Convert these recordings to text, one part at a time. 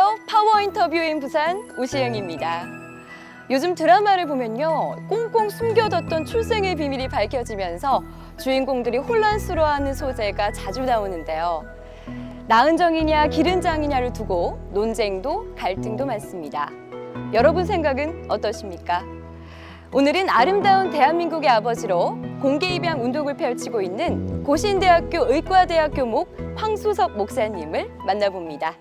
안녕하세요. 파워 인터뷰인 부산 우시영입니다. 요즘 드라마를 보면요, 꽁꽁 숨겨뒀던 출생의 비밀이 밝혀지면서 주인공들이 혼란스러워하는 소재가 자주 나오는데요. 낳은 정이냐 기른 장이냐를 두고 논쟁도 갈등도 많습니다. 여러분 생각은 어떠십니까? 오늘은 아름다운 대한민국의 아버지로 공개 입양 운동을 펼치고 있는 고신대학교 의과대학 교목 황수석 목사님을 만나봅니다.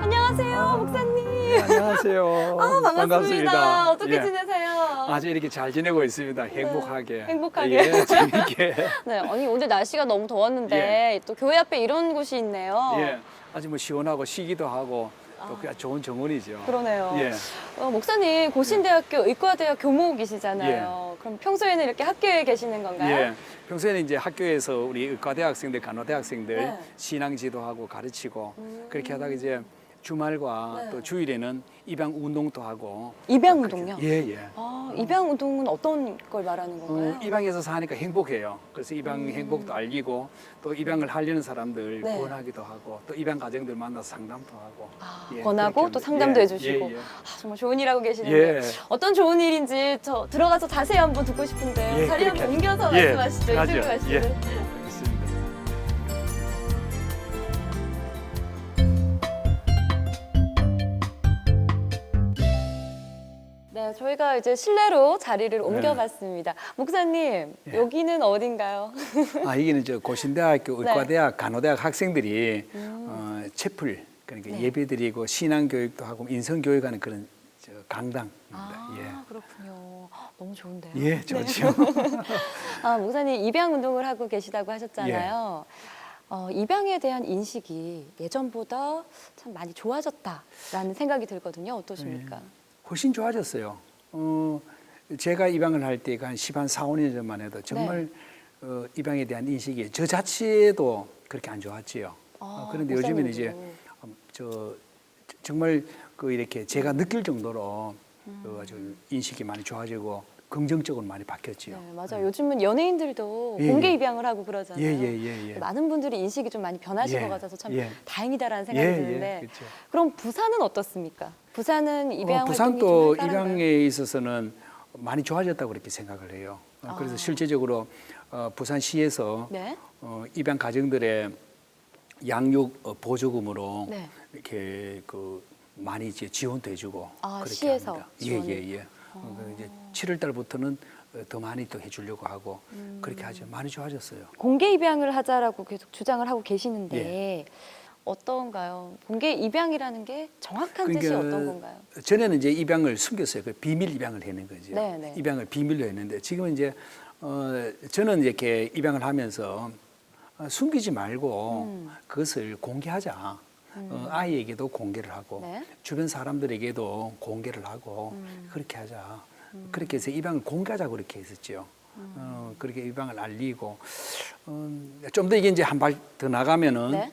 안녕하세요, 목사님. 네, 안녕하세요. 반갑습니다. 어떻게 예. 지내세요? 아주 이렇게 잘 지내고 있습니다. 행복하게. 행복하게. 예, 재밌게. 네, 아니 오늘 날씨가 너무 더웠는데 또 교회 앞에 이런 곳이 있네요. 예, 아주 뭐 시원하고 쉬기도 하고 또 그냥 좋은 정원이죠. 그러네요. 예. 목사님 고신대학교 의과대학 교목이시잖아요. 그럼 평소에는 이렇게 학교에 계시는 건가요? 예. 평소에는 이제 학교에서 우리 의과대학생들, 간호대학생들 네. 신앙지도하고 가르치고 그렇게 하다가 이제 주말과 네. 또 주일에는 입양 운동도 하고. 입양 운동요? 예, 예. 입양 운동은 어떤 걸 말하는 건가요? 입양에서 사니까 행복해요. 그래서 입양 행복도 알리고 또 입양을 하려는 사람들 네. 권하기도 하고 또 입양 가정들 만나서 상담도 하고 권하고 그렇게 또 합니다. 상담도 예, 해주시고 예, 예. 정말 좋은 일 하고 계시는데 예. 어떤 좋은 일인지 저 들어가서 자세히 한번 듣고 싶은데요. 예, 자리 그렇게 한번 옮겨서 예, 말씀하시죠. 가죠. 이쪽으로 가시죠. 예. 알겠습니다. 네, 저희가 이제 실내로 자리를 옮겨봤습니다. 목사님, 예. 여기는 어딘가요? 여기는 저 고신대학교 네. 의과대학 간호대학 학생들이 채플 그러니까 네. 예배드리고 신앙교육도 하고 인성교육하는 그런 저 강당입니다. 그렇군요. 너무 좋은데요. 예, 예, 좋죠. 목사님 입양 운동을 하고 계시다고 하셨잖아요. 입양에 대한 인식이 예전보다 참 많이 좋아졌다라는 생각이 들거든요. 어떠십니까? 훨씬 좋아졌어요. 제가 입양을 할 때가 한 4, 5년 전만 해도 정말 입양에 대한 인식이 저 자체도 그렇게 안 좋았지요. 그런데 요즘에는 이제 정말 이렇게 제가 느낄 정도로 아주 인식이 많이 좋아지고 긍정적으로 많이 바뀌었지요. 네, 맞아요. 요즘은 연예인들도 예, 공개 예. 입양을 하고 그러잖아요. 예. 많은 분들이 인식이 좀 많이 변하신 예, 것 같아서 참 예. 다행이다라는 생각이 드는데 그렇죠. 그럼 부산은 어떻습니까? 부산은 입양 활동이 부산도 좀 활발한가요? 입양에 있어서는 많이 좋아졌다고 그렇게 생각을 해요. 그래서 실제적으로 부산시에서 네. 입양 가정들의 양육 보조금으로 네. 이렇게 많이 이제 지원도 해주고 그렇게 시에서 합니다. 지원을? 예. 이제 7월 달부터는 더 많이 또 해주려고 하고 그렇게 하죠. 많이 좋아졌어요. 공개 입양을 하자라고 계속 주장을 하고 계시는데 예. 어떤가요? 공개 입양이라는 게 정확한 뜻이 어떤 건가요? 전에는 이제 입양을 숨겼어요. 비밀 입양을 했는 거죠. 네. 입양을 비밀로 했는데 지금은 이제 저는 이렇게 입양을 하면서 숨기지 말고 그것을 공개하자. 아이에게도 공개를 하고 네. 주변 사람들에게도 공개를 하고 그렇게 하자. 그렇게 해서 입양을 공개하자고 그렇게 했었죠. 그렇게 입양을 알리고 좀 더 이게 이제 한 발 더 나가면은 네.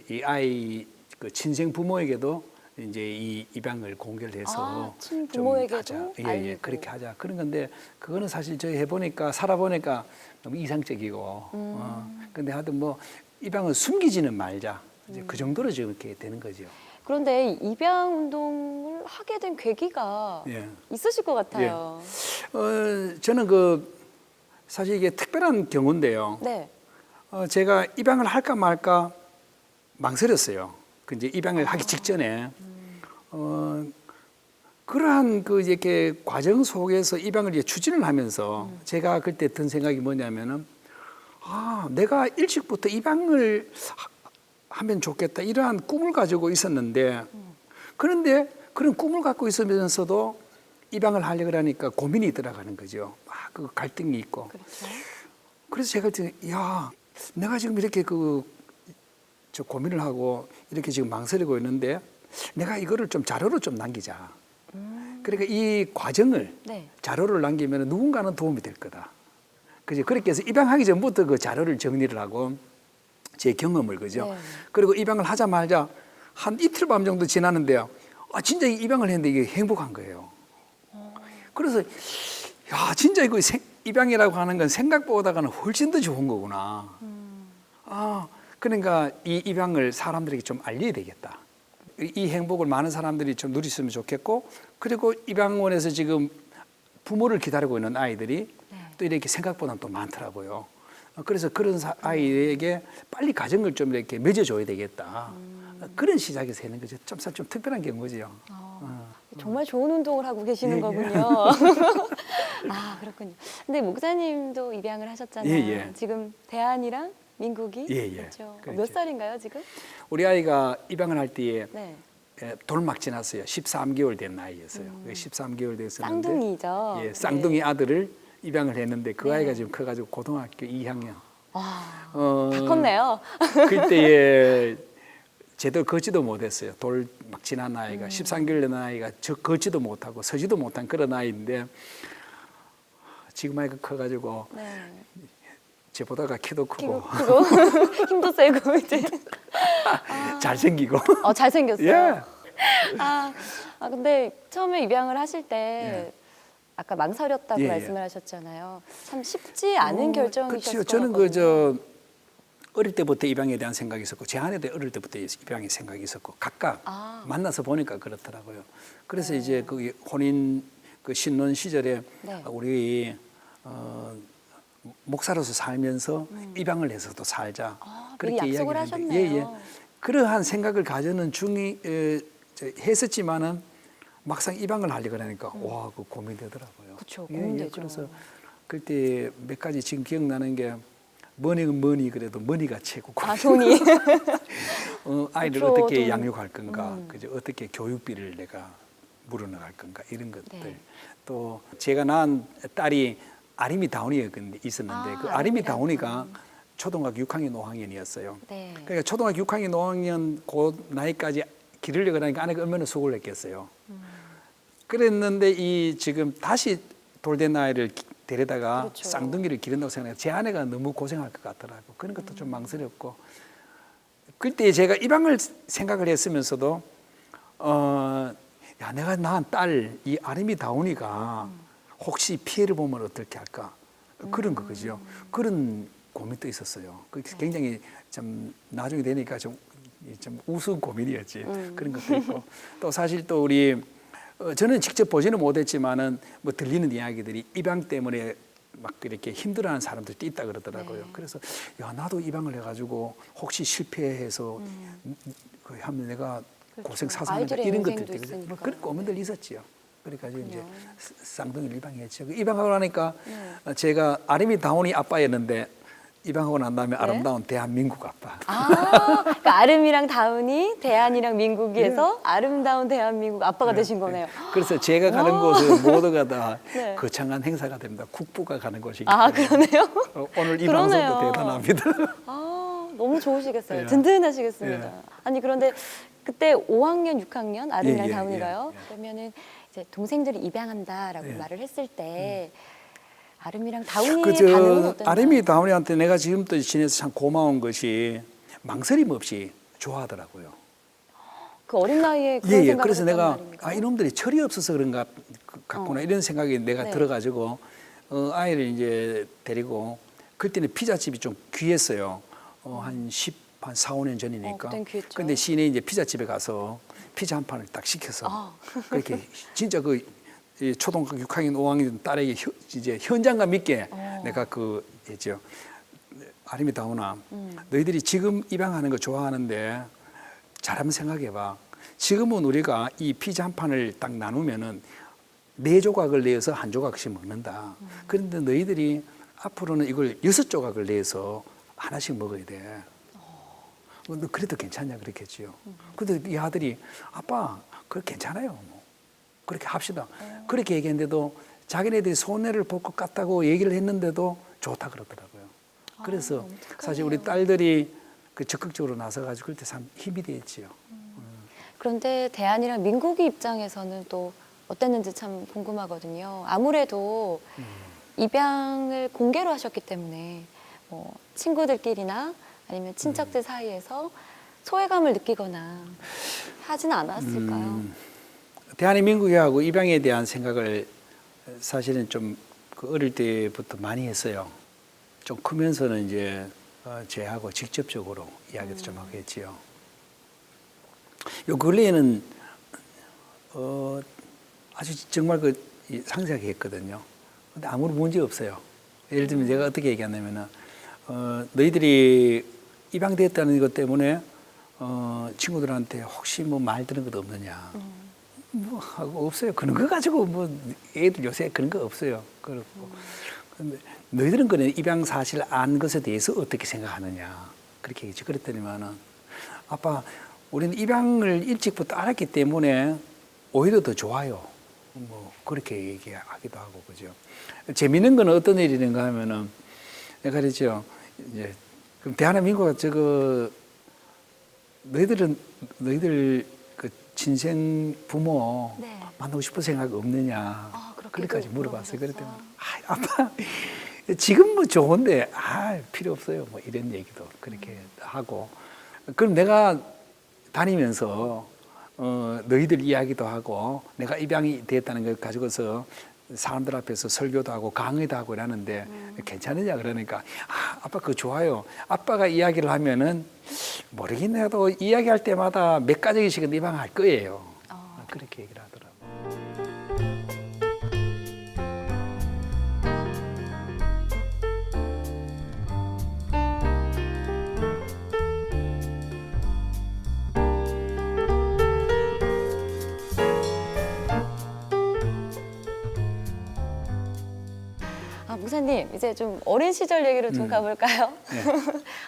이 아이 친생 부모에게도 이제 이 입양을 공개를 해서 친부모에게도 좀 하자. 알리고. 그렇게 하자. 그런 건데 그거는 사실 저희 해보니까 살아보니까 너무 이상적이고 근데 하여튼 뭐 입양을 숨기지는 말자. 이제 그 정도로 지금 이렇게 되는 거죠. 그런데 입양 운동을 하게 된 계기가 예. 있으실 것 같아요. 저는 사실 이게 특별한 경우인데요. 네. 제가 입양을 할까 말까 망설였어요. 이제 입양을 하기 직전에 그러한 이렇게 과정 속에서 입양을 이제 추진을 하면서 제가 그때 든 생각이 뭐냐면은 내가 일찍부터 입양을 하면 좋겠다 이러한 꿈을 가지고 있었는데 그런데 그런 꿈을 갖고 있으면서도 입양을 하려고 하니까 고민이 들어가는 거죠. 그 갈등이 있고. 그렇죠. 그래서 제가 야, 내가 지금 이렇게 저 고민을 하고 이렇게 지금 망설이고 있는데 내가 이거를 좀 자료로 좀 남기자. 그러니까 이 과정을 네. 자료를 남기면 누군가는 도움이 될 거다. 그렇게 해서 입양하기 전부터 그 자료를 정리를 하고 제 경험을 그죠. 네. 그리고 입양을 하자마자 한 이틀 밤 정도 지났는데요. 아 진짜 입양을 했는데 이게 행복한 거예요. 그래서 야 진짜 이거 입양이라고 하는 건 생각보다는 훨씬 더 좋은 거구나. 아 그러니까 이 입양을 사람들에게 좀 알려야 되겠다. 이 행복을 많은 사람들이 좀 누렸으면 좋겠고, 그리고 입양원에서 지금 부모를 기다리고 있는 아이들이 또 이렇게 생각보다는 또 많더라고요. 그래서 그런 아이에게 빨리 가정을 좀 이렇게 맺어줘야 되겠다. 그런 시작에서 하는 거죠. 좀 특별한 경우죠. 정말 좋은 운동을 하고 계시는 예, 예. 거군요. 아, 그렇군요. 근데 목사님도 입양을 하셨잖아요. 예, 예. 지금 대한이랑 민국이 예, 예. 그렇죠. 그렇죠. 몇 살인가요, 지금? 우리 아이가 입양을 할 때에 네. 돌막 지났어요. 13개월 된 나이였어요. 13개월 됐었는데 쌍둥이죠. 예, 쌍둥이 네. 아들을 입양을 했는데 그 네. 아이가 지금 커가지고 고등학교 2학년. 와, 어, 다 컸네요. 그때에 제대로 걷지도 못했어요. 돌 막 지난 아이가 13개월 된 아이가 걷지도 못하고 서지도 못한 그런 아이인데 지금 아이가 커가지고 네. 제보다가 키도 크고 크고 힘도 세고 이제 잘생기고 잘생겼어요. 예. 근데 처음에 입양을 하실 때 예. 아까 망설였다고 예, 예. 말씀을 하셨잖아요. 참 쉽지 않은 결정이셨을 그렇죠. 것 저는 같거든요. 어릴 때부터 입양에 대한 생각이 있었고 제 아내도 어릴 때부터 입양의 생각이 있었고 각각 만나서 보니까 그렇더라고요. 그래서 이제 그 혼인 그 신혼 시절에 네. 우리 목사로서 살면서 입양을 해서도 살자 미리 약속을 이야기를 했는데, 하셨네요. 그러한 생각을 가져는 했었지만은 막상 입양을 하려고 하니까 와, 그 고민되더라고요. 그쵸, 고민되죠. 그래서 그때 몇 가지 지금 기억나는 게 머니는 머니 그래도 머니가 최고고. 돈이. 아이를 그쵸, 어떻게 돈. 양육할 건가, 그죠? 어떻게 교육비를 내가 물어나갈 건가 이런 것들. 네. 또 제가 낳은 딸이 아림이 다운이었는데 있었는데 그 아림이 다운이가 초등학교 6학년, 5학년이었어요. 네. 그러니까 초등학교 6학년, 5학년 그 나이까지 기르려고 하니까 아내가 얼마나 수고를 했겠어요. 그랬는데 이 지금 다시 돌된 아이를 데려다가 그렇죠. 쌍둥이를 기른다고 생각해요. 제 아내가 너무 고생할 것 같더라고. 그런 것도 좀 망설였고. 그때 제가 입양을 생각을 했으면서도 야, 내가 낳은 딸 이 아림이 다운이가 혹시 피해를 보면 어떻게 할까? 그런 거죠. 그런 고민도 있었어요. 굉장히 좀 나중에 되니까 좀 우스운 고민이었지. 그런 것도 있고. 또 사실 또 우리 저는 직접 보지는 못했지만은 뭐 들리는 이야기들이 입양 때문에 막 이렇게 힘들어하는 사람들도 있다 그러더라고요. 네. 그래서 야, 나도 입양을 해가지고 혹시 실패해서 하면 내가 그렇죠. 고생 사상한다 아이들의 이런 인생도 것들 때문에 있으니까. 뭐 그런 고민들 있었지요. 그러니까 이제 쌍둥이를 입양했죠. 입양하고 나니까 제가 아림이 다운이 아빠였는데 입양하고 난 다음에 아름다운 대한민국 아빠. 그러니까 아름이랑 다운이 대한이랑 민국이에서 아름다운 대한민국 아빠가 되신 거네요. 그래서 제가 가는 곳은 모두가 다 네. 거창한 행사가 됩니다. 국부가 가는 곳이기 때문에. 그러네요. 오늘 이 그러네요. 방송도 대단합니다. 너무 좋으시겠어요. 예. 든든하시겠습니다. 예. 아니 그런데 그때 5학년, 6학년 아름이랑 예, 예, 다운이가요. 예, 예. 그러면은 이제 동생들이 입양한다라고 예. 말을 했을 때 아름이랑 다운이의 반응은 어땠나요? 아림이 다운이한테 내가 지금도 지내서 참 고마운 것이 망설임 없이 좋아하더라고요. 그 어린 나이에 그런 생각을 그래서 했단 내가 말입니까? 이놈들이 철이 없어서 그런가 같구나 이런 생각이 내가 네. 들어가지고 아이를 이제 데리고 그때는 피자집이 좀 귀했어요. 한 4, 5년 전이니까. 그땐 귀했죠. 근데 시내 이제 피자집에 가서 피자 한 판을 딱 시켜서 그렇게 진짜 이 초등학교 6학년, 5학년 딸에게 이제 현장감 있게 내가 했죠. 아림이 다운아, 너희들이 지금 입양하는 거 좋아하는데 잘 한번 생각해봐. 지금은 우리가 이 피자 한 판을 딱 나누면은 4조각을 내서 한 조각씩 먹는다. 그런데 너희들이 앞으로는 이걸 6조각을 내서 하나씩 먹어야 돼. 너 그래도 괜찮냐 그랬겠지요. 근데 이 아들이 아빠 그거 괜찮아요. 뭐. 그렇게 합시다. 그렇게 얘기했는데도 자기네들이 손해를 볼 것 같다고 얘기를 했는데도 좋다 그러더라고요. 그래서 사실 우리 딸들이 적극적으로 나서가지고 그때 참 힘이 됐지요. 그런데 대한이랑 민국이 입장에서는 또 어땠는지 참 궁금하거든요. 아무래도 입양을 공개로 하셨기 때문에 뭐 친구들끼리나 아니면 친척들 사이에서 소외감을 느끼거나 하진 않았을까요? 대한민국하고 입양에 대한 생각을 사실은 좀 그 어릴 때부터 많이 했어요. 좀 크면서는 이제 제하고 직접적으로 이야기도 좀 하고 했지요. 요 근래에는 아주 정말 상세하게 했거든요. 근데 아무런 문제 없어요. 예를 들면 제가 어떻게 얘기하냐면은 너희들이 입양됐다는 것 때문에 친구들한테 혹시 뭐 말 들은 것 없느냐. 뭐 하고 없어요. 그런 거 가지고 뭐 애들 요새 그런 거 없어요. 그렇고. 근데 너희들은 그래 입양 사실 안 것에 대해서 어떻게 생각하느냐. 그렇게 얘기했지. 그랬더니만은 아빠 우리는 입양을 일찍부터 알았기 때문에 오히려 더 좋아요. 뭐 그렇게 얘기하기도 하고 그죠. 재밌는 건 어떤 일인가 하면은 내가 그랬죠. 이제 그럼 대한민국가 저거 너희들 그 친생 부모 네. 만나고 싶은 생각 없느냐. 그렇게도 그렇게까지 물어봤어요. 그랬더니 물어보셨어요? 아빠 지금 뭐 좋은데 필요 없어요. 뭐 이런 얘기도 그렇게 하고 그럼 내가 다니면서 너희들 이야기도 하고 내가 입양이 됐다는 걸 가지고서 사람들 앞에서 설교도 하고 강의도 하고 이러는데 괜찮으냐 그러니까 아빠 그거 좋아요. 아빠가 이야기를 하면은 모르겠네도 이야기할 때마다 몇 가지씩은 입양할 거예요. 그렇게 얘기를 하더라고요. 목사님, 이제 좀 어린 시절 얘기로 좀 가볼까요? 네.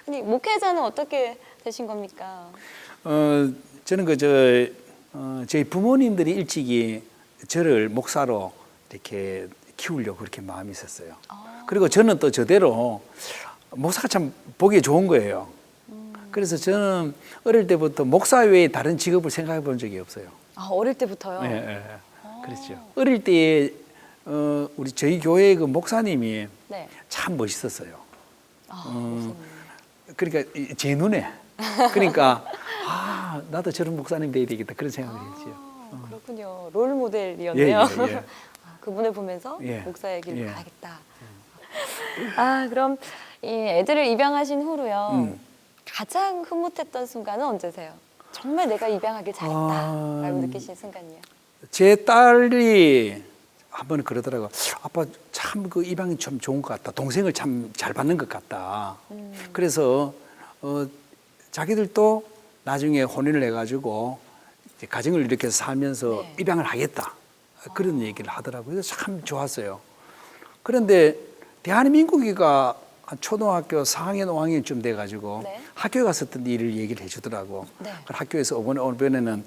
아니, 목회자는 어떻게 되신 겁니까? 저는 저희 부모님들이 일찍이 저를 목사로 이렇게 키우려고 그렇게 마음이 있었어요. 그리고 저는 또 저대로 목사가 참 보기 좋은 거예요. 그래서 저는 어릴 때부터 목사 외에 다른 직업을 생각해 본 적이 없어요. 어릴 때부터요? 네. 그렇죠. 어릴 때 우리 저희 교회 그 목사님이 네. 참 멋있었어요. 목사님. 그러니까 제 눈에 그러니까 나도 저런 목사님 돼야 되겠다 그런 생각을 했죠. 그렇군요. 롤 모델이었네요. 예. 그분을 보면서 예. 목사의 길로 예. 가야겠다. 그럼 이 애들을 입양하신 후로요. 가장 흐뭇했던 순간은 언제세요? 정말 내가 입양하길 잘했다라고 느끼신 순간이요. 제 딸이 한 번은 그러더라고요. 아빠 참 그 입양이 참 좋은 것 같다. 동생을 참 잘 받는 것 같다. 그래서 자기들도 나중에 혼인을 해가지고 이제 가정을 이렇게 살면서 네. 입양을 하겠다. 그런 얘기를 하더라고요. 그래서 참 좋았어요. 그런데 대한민국이가 한 초등학교 4학년, 5학년쯤 돼가지고 네. 학교에 갔었던 일을 얘기를 해주더라고. 네. 그 학교에서 어느 번에는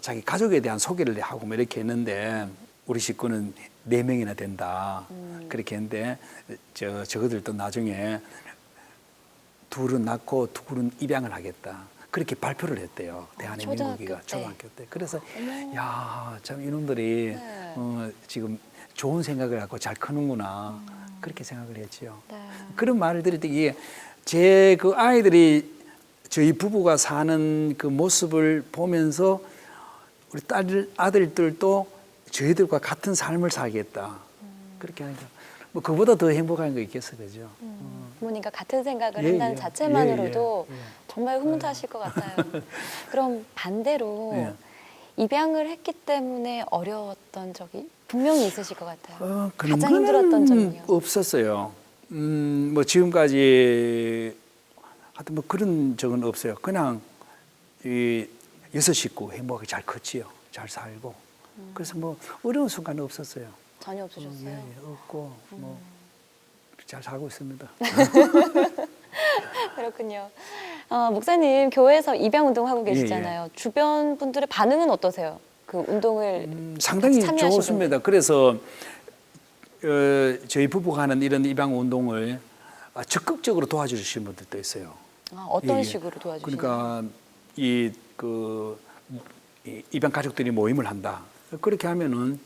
자기 가족에 대한 소개를 하고 뭐 이렇게 했는데 우리 식구는 4명이나 된다. 그렇게 했는데 저거들도 나중에 둘은 낳고 둘은 입양을 하겠다. 그렇게 발표를 했대요. 대한민국이가 초등학교 때. 그래서 야, 참 이놈들이 네. 지금 좋은 생각을 갖고 잘 크는구나. 그렇게 생각을 했지요. 네. 그런 말을 들을 때 이게 제 그 아이들이 저희 부부가 사는 그 모습을 보면서 우리 아들들도 저희들과 같은 삶을 살겠다. 그렇게 하니까 뭐 그보다 더 행복한 거 있겠어, 그죠? 부모님과 같은 생각을 예, 한다는 예. 자체만으로도 예. 정말 흐뭇하실 것 같아요. 그럼 반대로 예. 입양을 했기 때문에 어려웠던 적이 분명히 있으실 것 같아요. 그런 가장 힘들었던 거는 점이요. 없었어요. 뭐 지금까지 하여튼 뭐 그런 적은 없어요. 그냥 이 6식구 행복하게 잘 컸지요. 잘 살고. 그래서 뭐 어려운 순간은 없었어요. 전혀 없으셨어요? 없고 뭐 잘 살고 있습니다. 그렇군요. 목사님 교회에서 입양 운동 하고 계시잖아요. 주변 분들의 반응은 어떠세요? 그 운동을 상당히 같이 참여하신 좋습니다. 그래서 저희 부부가 하는 이런 입양 운동을 적극적으로 도와주시는 분들도 있어요. 어떤 예. 식으로 도와주시나요? 그러니까 이 입양 가족들이 모임을 한다. 그렇게 하면은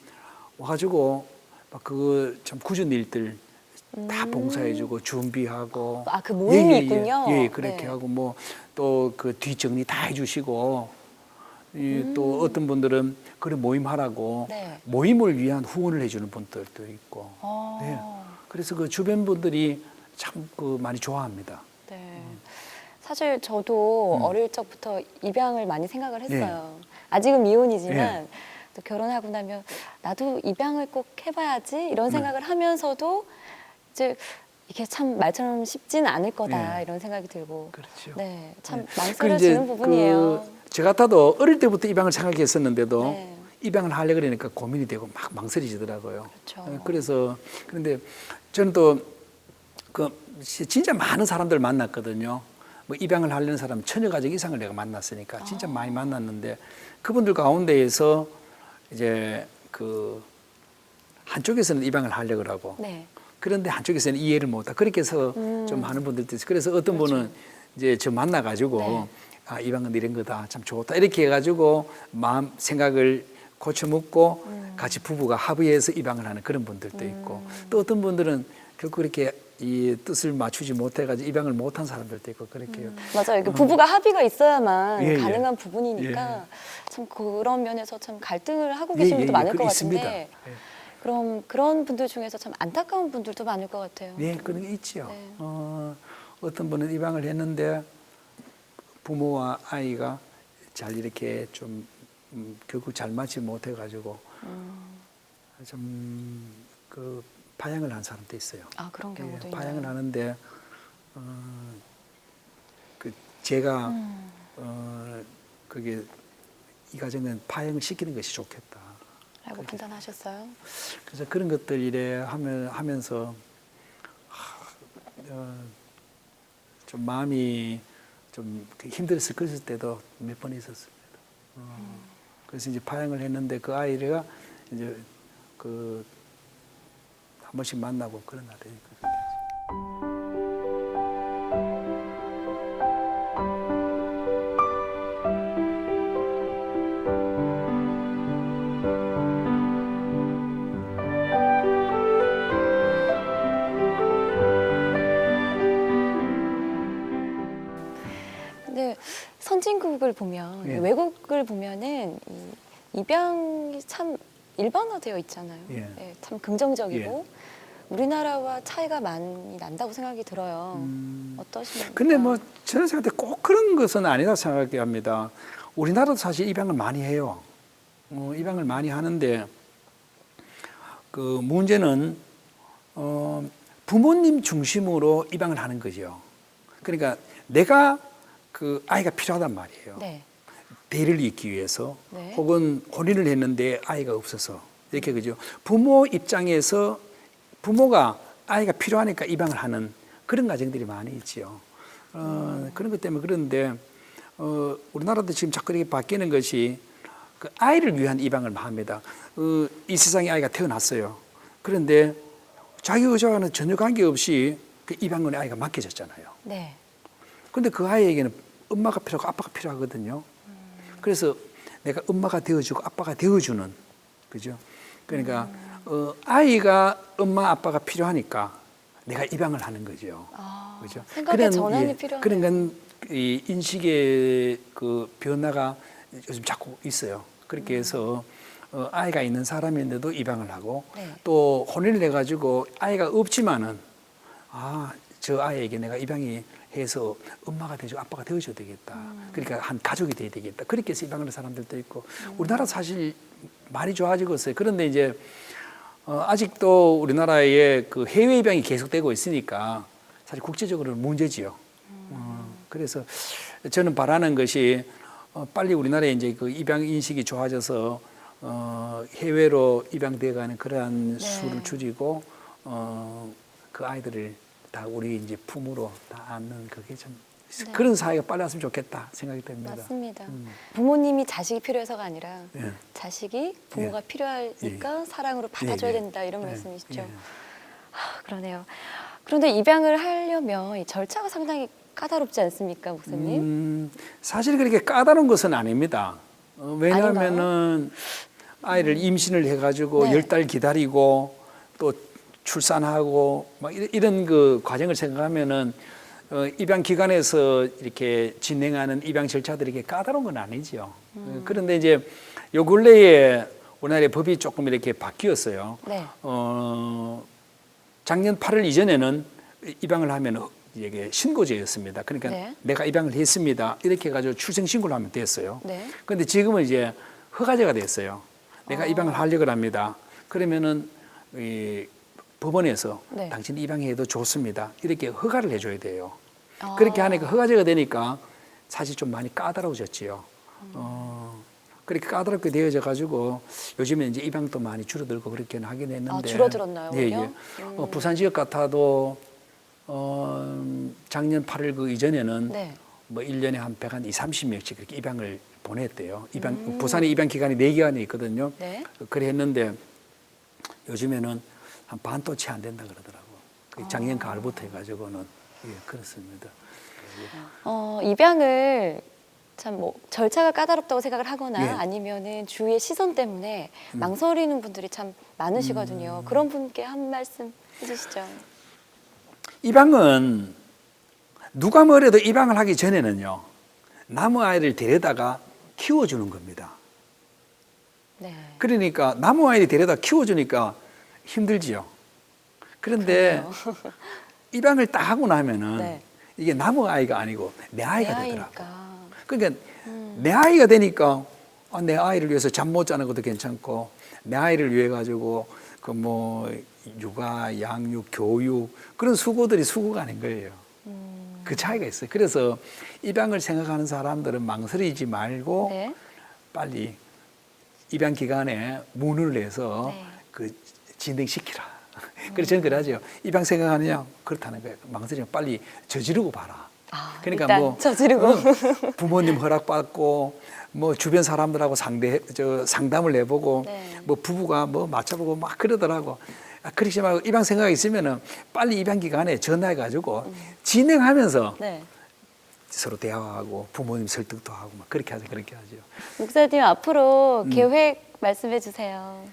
와가지고 막 그거 참 굳은 일들 다 봉사해주고 준비하고. 아, 그 모임이 예, 있군요. 예, 그렇게 네. 하고 뭐 또 그 뒷정리 다 해주시고 또 어떤 분들은 그런 모임 하라고 네. 모임을 위한 후원을 해주는 분들도 있고. 어. 네. 그래서 그 주변 분들이 참 그 많이 좋아합니다. 네. 사실 저도 어릴 적부터 입양을 많이 생각을 했어요. 아직은 미혼이지만 또 결혼하고 나면 나도 입양을 꼭 해봐야지 이런 생각을 하면서도 이제 이게 참 말처럼 쉽지는 않을 거다 이런 생각이 들고. 그렇죠. 네, 참 그 망설여지는 이제 부분이에요. 저 같아도 어릴 때부터 입양을 생각했었는데도 네. 입양을 하려고 그러니까 고민이 되고 막 망설여지더라고요. 그렇죠. 그래서 그런데 저는 또 그 진짜 많은 사람들 만났거든요. 뭐 입양을 하려는 사람 1000여 가지 이상을 내가 만났으니까 진짜 많이 만났는데 그분들 가운데에서 이제 그 한쪽에서는 입양을 하려고 하고 네. 그런데 한쪽에서는 이해를 못하고 그렇게 해서 좀 많은 분들도 있어요. 그래서 어떤 분은 이제 저 만나가지고 네. 아, 입양은 이런 거다. 참 좋다. 이렇게 해가지고 마음 생각을 고쳐먹고 같이 부부가 합의해서 입양을 하는 그런 분들도 있고 또 어떤 분들은 결국 그렇게 이 뜻을 맞추지 못해가지고 입양을 못한 사람들도 있고 그렇게 맞아요. 이게 부부가 합의가 있어야만 예, 예. 가능한 부분이니까 참 그런 면에서 참 갈등을 하고 계신 분도 많을 것 있습니다. 같은데 예. 그럼 그런 분들 중에서 참 안타까운 분들도 많을 것 같아요. 네, 그런 게 있죠. 네. 어떤 분은 입양을 했는데 부모와 아이가 잘 이렇게 좀 결국 잘 맞지 못해가지고 좀 그 파양을 한 사람도 있어요. 아, 그런 경우도 있나요? 파양을 하는데 그 제가 그게 이 가정은 파양을 시키는 것이 좋겠다. 라고 판단하셨어요? 그래서 그런 것들 이래 하면서 좀 마음이 좀 힘들었을 때도 몇 번 있었습니다. 그래서 이제 파양을 했는데 그 아이가 이제 그 한 번씩 만나고 그런 날이 있거든요. 근데 선진국을 보면 예. 외국을 보면은 이 입양이 참 일반화되어 있잖아요. 예. 예, 참 긍정적이고 우리나라와 차이가 많이 난다고 생각이 들어요. 어떠십니까? 근데 뭐 저는 생각할 때 꼭 그런 것은 아니다 생각합니다. 우리나라도 사실 입양을 많이 해요. 입양을 많이 하는데 그 문제는 부모님 중심으로 입양을 하는 거죠. 그러니까 내가 그 아이가 필요하단 말이에요. 네. 대를 잇기 위해서 네. 혹은 혼인을 했는데 아이가 없어서 이렇게 그죠. 부모 입장에서 부모가 아이가 필요하니까 입양을 하는 그런 가정들이 많이 있지요. 그런 것 때문에 그런데 우리나라도 지금 자꾸 이렇게 바뀌는 것이 그 아이를 위한 입양을 합니다. 이 세상에 아이가 태어났어요. 그런데 자기 의사와는 전혀 관계없이 그 입양원에 아이가 맡겨졌잖아요. 네. 그런데 그 아이에게는 엄마가 필요하고 아빠가 필요하거든요. 그래서 내가 엄마가 되어주고 아빠가 되어주는, 그죠? 그러니까 아이가 엄마 아빠가 필요하니까 내가 입양을 하는 거죠. 아, 그죠? 생각의 전환이 필요하네요. 그런 건 이 인식의 그 변화가 요즘 자꾸 있어요. 그렇게 해서 아이가 있는 사람인데도 입양을 하고 네. 또 혼인을 해가지고 아이가 없지만은 저 아이에게 내가 입양이 해서 엄마가 되어주고 아빠가 되어줘야 되겠다. 그러니까 한 가족이 돼야 되겠다. 그렇게 해서 입양하는 사람들도 있고 우리나라 사실 많이 좋아지고 있어요. 그런데 이제 아직도 우리나라에 그 해외 입양이 계속되고 있으니까 사실 국제적으로는 문제지요. 그래서 저는 바라는 것이 빨리 우리나라에 이제 그 입양 인식이 좋아져서 해외로 입양돼가는 그러한 수를 줄이고 그 아이들을 다 우리 이제 품으로 다 안는 그게 좀 그런 사회가 빨리 왔으면 좋겠다 생각이 듭니다. 맞습니다. 부모님이 자식이 필요해서가 아니라 예. 자식이 부모가 필요하니까 사랑으로 받아줘야 된다 이런 말씀이시죠. 그러네요. 그런데 입양을 하려면 이 절차가 상당히 까다롭지 않습니까, 목사님? 사실 그렇게 까다로운 것은 아닙니다. 왜냐하면은 아이를 임신을 해가지고 네. 10달 기다리고 또 출산하고 막 이런 그 과정을 생각하면은 입양 기관에서 이렇게 진행하는 입양 절차들이 이렇게 까다로운 건 아니죠. 그런데 이제 요 근래에 우리나라의 법이 조금 이렇게 바뀌었어요. 네. 작년 8월 이전에는 입양을 하면 이게 신고제였습니다. 그러니까 네. 내가 입양을 했습니다. 이렇게 해가지고 출생 신고를 하면 됐어요. 네. 그런데 지금은 이제 허가제가 됐어요. 내가 입양을 하려고 합니다. 그러면은 이 법원에서 네. 당신 입양해도 좋습니다. 이렇게 허가를 해줘야 돼요. 그렇게 하니까 허가제가 되니까 사실 좀 많이 까다로워졌지요. 그렇게 까다롭게 되어져 가지고 요즘에 이제 입양도 많이 줄어들고 그렇게는 하긴 했는데. 줄어들었나요? 예, 오히려? 예. 부산 지역 같아도 작년 8월 그 이전에는 네. 뭐 1년에 한 130명씩 그렇게 입양을 보냈대요. 부산에 입양 기관이 4기관이 있거든요. 네. 그래 했는데 요즘에는 한 반도 채 안 된다 그러더라고요. 작년 가을부터 해가지고는. 예, 그렇습니다. 입양을 참 뭐 절차가 까다롭다고 생각을 하거나 예. 아니면은 주위의 시선 때문에 망설이는 분들이 참 많으시거든요. 그런 분께 한 말씀 해주시죠. 입양은 누가 뭐래도 입양을 하기 전에는요, 나무 아이를 데려다가 키워주는 겁니다. 네. 그러니까 나무 아이를 데려다 키워주니까 힘들지요. 그런데 입양을 딱 하고 나면은 네. 이게 나무 아이가 아니고 내 아이가 내 되더라고. 아이니까. 그러니까 내 아이가 되니까 내 아이를 위해서 잠 못 자는 것도 괜찮고 내 아이를 위해 가지고 그 뭐 육아, 양육, 교육 그런 수고들이 수고가 아닌 거예요. 그 차이가 있어요. 그래서 입양을 생각하는 사람들은 망설이지 말고 네. 빨리 입양 기관에 문의를 해서 네. 그 진행시키라. 그래서 저는 그러죠. 입양 생각하느냐? 그렇다는 거예요. 망설이면 빨리 저지르고 봐라. 그러니까 일단 뭐 저지르고. 부모님 허락받고 뭐 주변 사람들하고 상담을 해보고 네. 뭐 부부가 뭐 맞춰보고 막 그러더라고. 그렇지 말고 입양 생각이 있으면은 빨리 입양 기관에 전화해가지고 진행하면서 네. 서로 대화하고 부모님 설득도 하고 막 그렇게 하죠. 그렇게 하죠. 목사님 앞으로 계획 말씀해 주세요.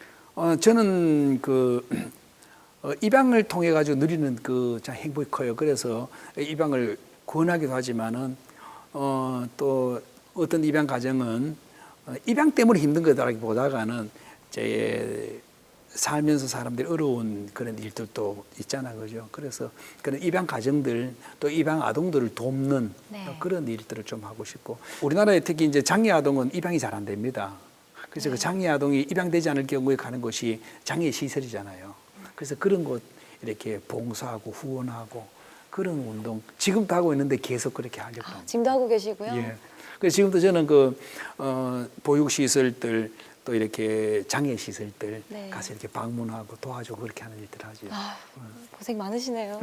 저는 그 입양을 통해 가지고 누리는 그 참 행복이 커요. 그래서 입양을 권하기도 하지만은 또 어떤 입양 가정은 입양 때문에 힘든 거다라기보다는 제 살면서 사람들이 어려운 그런 일들도 있잖아, 그죠? 그래서 그런 입양 가정들 또 입양 아동들을 돕는 네. 그런 일들을 좀 하고 싶고 우리나라에 특히 이제 장애 아동은 입양이 잘 안 됩니다. 그래서 그 장애 아동이 입양되지 않을 경우에 가는 곳이 장애 시설이잖아요. 그래서 그런 곳 이렇게 봉사하고 후원하고 그런 운동 지금도 하고 있는데 계속 그렇게 하려고 합니다. 지금도 하고 계시고요. 예. 그래서 지금도 저는 그 보육 시설들 또 이렇게 장애 시설들 네. 가서 이렇게 방문하고 도와주고 그렇게 하는 일들 하죠. 고생 많으시네요.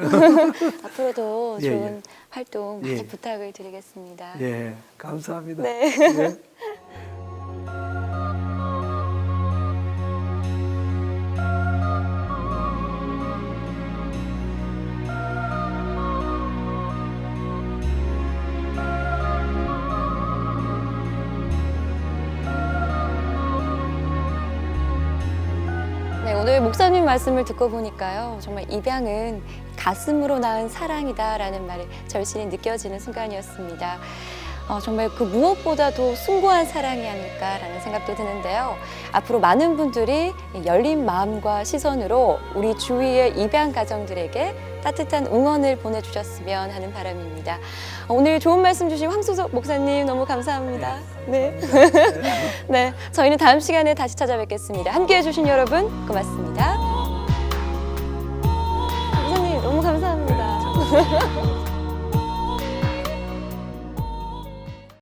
앞으로도 예, 좋은 예. 활동 많이 예. 부탁을 드리겠습니다. 예, 감사합니다. 네. 예. 네, 오늘 목사님 말씀을 듣고 보니까요. 정말 입양은 가슴으로 낳은 사랑이다라는 말이 절실히 느껴지는 순간이었습니다. 정말 그 무엇보다도 숭고한 사랑이 아닐까라는 생각도 드는데요. 앞으로 많은 분들이 열린 마음과 시선으로 우리 주위의 입양 가정들에게 따뜻한 응원을 보내주셨으면 하는 바람입니다. 오늘 좋은 말씀 주신 황수석 목사님 너무 감사합니다. 네. 네, 저희는 다음 시간에 다시 찾아뵙겠습니다. 함께해 주신 여러분 고맙습니다. 목사님 너무 감사합니다.